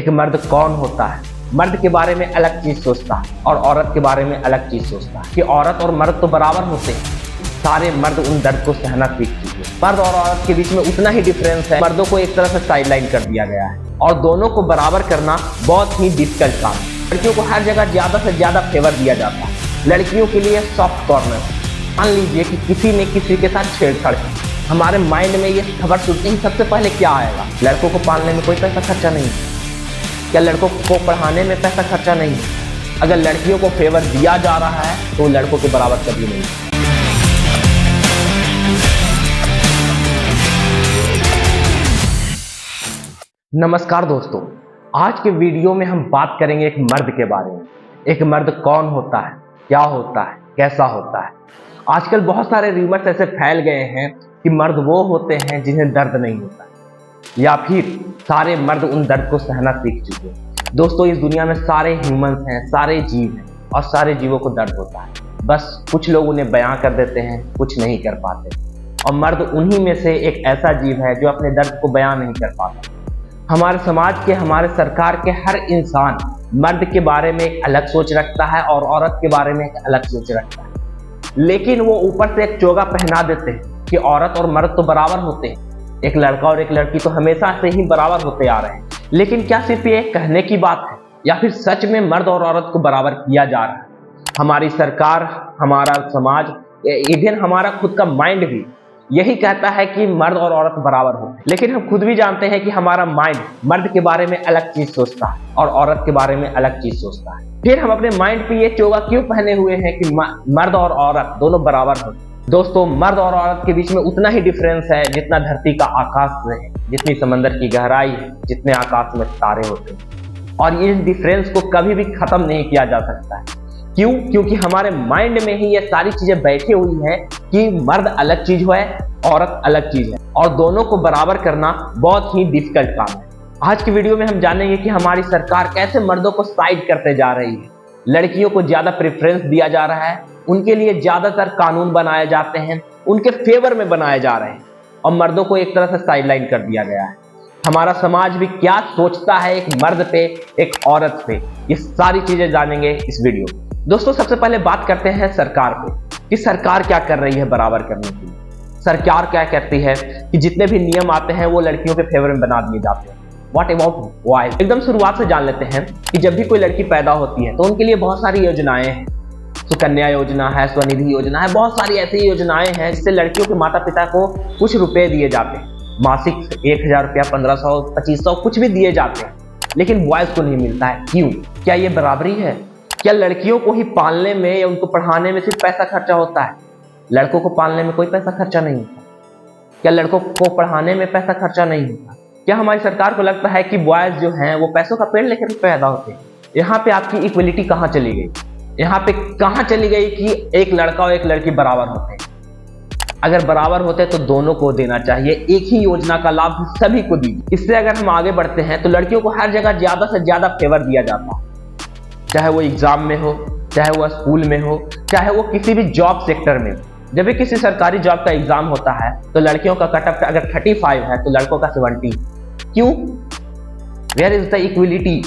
एक मर्द कौन होता है। मर्द के बारे में अलग चीज सोचता है और औरत के बारे में अलग चीज सोचता है कि औरत और मर्द तो बराबर होते हैं। सारे मर्द उन दर्द को सहना सीख चुके हैं। मर्द और औरत के बीच में उतना ही डिफरेंस है। मर्दों को एक तरह से साइडलाइन कर दिया गया है और दोनों को बराबर करना बहुत ही डिफिकल्ट काम है। लड़कियों को हर जगह ज्यादा से ज्यादा फेवर दिया जाता है। लड़कियों के लिए सॉफ्ट कॉर्नर। मान लीजिए कि किसी ने किसी के साथ छेड़छाड़ की, हमारे माइंड में ये खबर सुनते ही सबसे पहले क्या आएगा? लड़कों को पालने में कोई पैसा खर्चा नहीं है क्या? लड़कों को पढ़ाने में पैसा खर्चा नहीं है? अगर लड़कियों को फेवर दिया जा रहा है तो लड़कों के बराबर कभी नहीं। नमस्कार दोस्तों, आज के वीडियो में हम बात करेंगे एक मर्द के बारे में। एक मर्द कौन होता है, क्या होता है, कैसा होता है। आजकल बहुत सारे रूमर्स ऐसे फैल गए हैं कि मर्द वो होते हैं जिन्हें दर्द नहीं होता, या फिर सारे मर्द उन दर्द को सहना सीख चुके हैं। दोस्तों, इस दुनिया में सारे ह्यूमंस हैं, सारे जीव हैं और सारे जीवों को दर्द होता है। बस कुछ लोग उन्हें बयां कर देते हैं, कुछ नहीं कर पाते। और मर्द उन्हीं में से एक ऐसा जीव है जो अपने दर्द को बयां नहीं कर पाता। हमारे समाज के, हमारे सरकार के हर इंसान मर्द के बारे में एक अलग सोच रखता है और औरत के बारे में एक अलग सोच रखता है। लेकिन वो ऊपर से एक चोगा पहना देते हैं कि औरत और मर्द तो बराबर होते हैं, एक लड़का और एक लड़की तो हमेशा से ही बराबर होते आ रहे हैं। लेकिन क्या सिर्फ ये कहने की बात है या फिर सच में मर्द और औरत को बराबर किया जा रहा है? हमारी सरकार, हमारा समाज, इवन हमारा खुद का माइंड भी यही कहता है कि मर्द और औरत बराबर होते हैं। लेकिन हम खुद भी जानते हैं कि हमारा माइंड मर्द के बारे में अलग चीज सोचता है और औरत के बारे में अलग चीज सोचता है। फिर हम अपने माइंड पे ये चोगा क्यों पहने हुए हैं कि मर्द और औरत दोनों बराबर होते हैं? दोस्तों, मर्द और औरत के बीच में उतना ही डिफरेंस है जितना धरती का आकाश से है, जितनी समंदर की गहराई है, जितने आकाश में तारे होते हैं। और इस डिफरेंस को कभी भी खत्म नहीं किया जा सकता है। क्यों? क्योंकि हमारे माइंड में ही ये सारी चीजें बैठी हुई हैं कि मर्द अलग चीज है, औरत अलग चीज है और दोनों को बराबर करना बहुत ही डिफिकल्ट काम है। आज की वीडियो में हम जानेंगे कि हमारी सरकार कैसे मर्दों को साइड करते जा रही है। लड़कियों को ज्यादा प्रेफरेंस दिया जा रहा है, उनके लिए ज्यादातर कानून बनाए जाते हैं, उनके फेवर में बनाए जा रहे हैं और मर्दों को एक तरह से साइडलाइन कर दिया गया है। हमारा समाज भी क्या सोचता है एक मर्द पे, एक औरत पे, ये सारी चीजें जानेंगे इस वीडियो में। दोस्तों, सबसे पहले बात करते हैं सरकार पे कि सरकार क्या कर रही है बराबर करने के लिए। सरकार क्या कहती है कि जितने भी नियम आते हैं वो लड़कियों के फेवर में बना दिए जाते हैं। What about boys? एकदम शुरुआत से जान लेते हैं कि जब भी कोई लड़की पैदा होती है तो उनके लिए बहुत सारी योजनाएं हैं। सुकन्या योजना है, स्वनिधि योजना है, बहुत सारी ऐसी योजनाएं हैं जिससे लड़कियों के माता पिता को कुछ रुपए दिए जाते हैं। मासिक 1000 रुपया, 1500, 2500 कुछ भी दिए जाते हैं, लेकिन बॉयज को नहीं मिलता है। क्यों? क्या ये बराबरी है? क्या लड़कियों को ही पालने में या उनको पढ़ाने में सिर्फ पैसा खर्चा होता है? लड़कों को पालने में कोई पैसा खर्चा नहीं होता? क्या लड़कों को पढ़ाने में पैसा खर्चा नहीं होता? क्या हमारी सरकार को लगता है कि बॉयज जो हैं वो पैसों का पेड़ लेकर पैदा होते हैं? यहाँ पे आपकी इक्वलिटी कहाँ चली गई? यहाँ पे कहाँ चली गई कि एक लड़का और एक लड़की बराबर होते हैं? अगर बराबर होते तो दोनों को देना चाहिए, एक ही योजना का लाभ सभी को दीजिए। इससे अगर हम आगे बढ़ते हैं तो लड़कियों को हर जगह ज्यादा से ज्यादा फेवर दिया जाता है, चाहे वो एग्जाम में हो, चाहे वो स्कूल में हो, चाहे वो किसी भी जॉब सेक्टर में हो। जब भी किसी सरकारी जॉब का एग्जाम होता है तो लड़कियों का कट ऑफ अगर 35 है तो लड़कों का 70। क्यों? Where is the equality?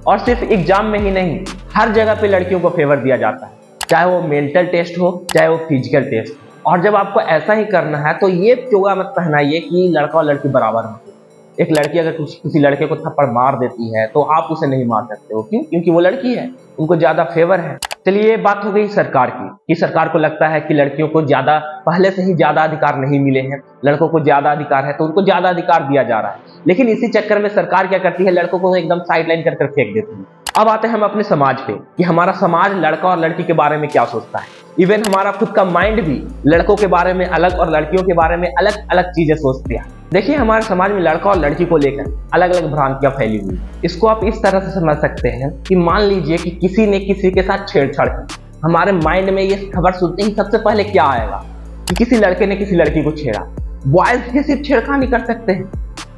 और सिर्फ एग्जाम में ही नहीं, हर जगह पे लड़कियों को फेवर दिया जाता है, चाहे वो मेंटल टेस्ट हो, चाहे वो फिजिकल टेस्ट हो। और जब आपको ऐसा ही करना है तो ये चोगा मत पहनाइए कि लड़का और लड़की बराबर होते। एक लड़की अगर किसी लड़के को थप्पड़ मार देती है तो आप उसे नहीं मार सकते हो। क्यों? क्योंकि वो लड़की है, उनको ज्यादा फेवर है। चलिए, ये बात हो गई सरकार की कि सरकार को लगता है कि लड़कियों को ज्यादा, पहले से ही ज्यादा अधिकार नहीं मिले हैं, लड़कों को ज्यादा अधिकार है तो उनको ज्यादा अधिकार दिया जा रहा है। लेकिन इसी चक्कर में सरकार क्या करती है, लड़कों को एकदम साइडलाइन कर फेंक देती है। अब आते हैं हम अपने समाज पे कि हमारा समाज लड़का और लड़की के बारे में क्या सोचता है। इवन हमारा खुद का माइंड भी लड़कों के बारे में अलग और लड़कियों के बारे में अलग अलग चीजें सोचती है। देखिए, हमारे समाज में लड़का और लड़की को लेकर अलग अलग भ्रांतियां फैली हुई। इसको आप इस तरह से समझ सकते हैं कि मान लीजिए कि किसी ने किसी के साथ छेड़छाड़ की, हमारे माइंड में ये खबर सुनते ही सबसे पहले क्या आएगा कि किसी लड़के ने किसी लड़की को छेड़ा। बॉयज भी सिर्फ छेड़खानी कर सकते हैं,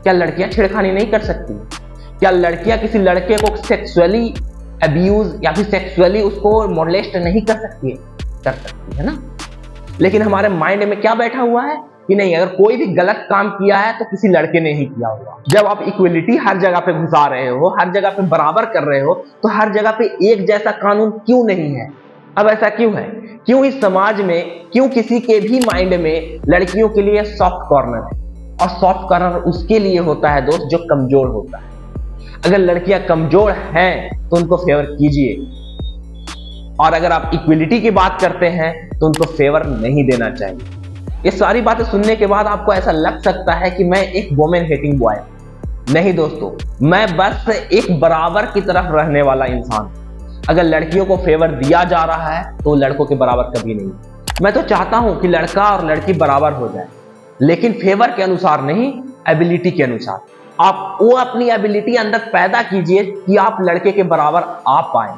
क्या लड़कियां छेड़खानी नहीं कर सकती? क्या लड़कियां किसी लड़के को सेक्सुअली अब्यूज या फिर सेक्सुअली उसको मोलेस्ट नहीं कर सकती है? कर सकती है ना। लेकिन हमारे माइंड में क्या बैठा हुआ है कि नहीं, अगर कोई भी गलत काम किया है तो किसी लड़के ने ही किया होगा। जब आप इक्वलिटी हर जगह पे घुसा रहे हो, हर जगह पे बराबर कर रहे हो, तो हर जगह पे एक जैसा कानून क्यों नहीं है? अब ऐसा क्यों है? क्यों इस समाज में, क्यों किसी के भी माइंड में लड़कियों के लिए सॉफ्ट कॉर्नर है? और सॉफ्ट कॉर्नर उसके लिए होता है दोस्त जो कमजोर होता है। अगर लड़कियां कमजोर हैं तो उनको फेवर कीजिए, और अगर आप इक्वलिटी की बात करते हैं तो उनको फेवर नहीं देना चाहिए। ये सारी बातें सुनने के बाद आपको ऐसा लग सकता है कि मैं एक वुमेन हेटिंग बॉय। नहीं दोस्तों, मैं बस एक बराबर की तरफ रहने वाला इंसान। अगर लड़कियों को फेवर दिया जा रहा है तो लड़कों के बराबर कभी नहीं। मैं तो चाहता हूं कि लड़का और लड़की बराबर हो जाए, लेकिन फेवर के अनुसार नहीं, एबिलिटी के अनुसार। आप वो अपनी एबिलिटी अंदर पैदा कीजिए कि आप लड़के के बराबर आ पाए।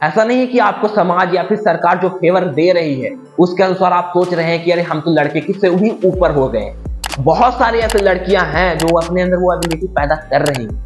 ऐसा नहीं है कि आपको समाज या फिर सरकार जो फेवर दे रही है उसके अनुसार आप सोच रहे हैं कि अरे हम तो लड़के किससे भी ऊपर हो गए। बहुत सारी ऐसी लड़कियां हैं जो अपने अंदर वो एबिलिटी पैदा कर रही हैं।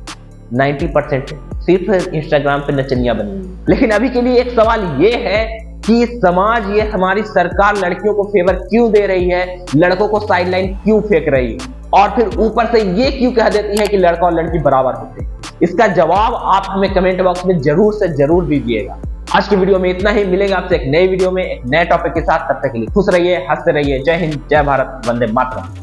90% सिर्फ इंस्टाग्राम पे नचनिया बनी हुई। लेकिन अभी के लिए एक सवाल ये है कि समाज, ये हमारी सरकार लड़कियों को फेवर क्यों दे रही है, लड़कों को साइडलाइन क्यों फेंक रही है, और फिर ऊपर से ये क्यों कह देती है कि लड़का और लड़की बराबर होते हैं? इसका जवाब आप हमें कमेंट बॉक्स में जरूर से जरूर दीजिएगा। आज की वीडियो में इतना ही। मिलेंगे आपसे एक नई वीडियो में एक नए टॉपिक के साथ। तब तक के लिए खुश रहिए, हंसते रहिए। जय हिंद, जय भारत, वंदे मातरम।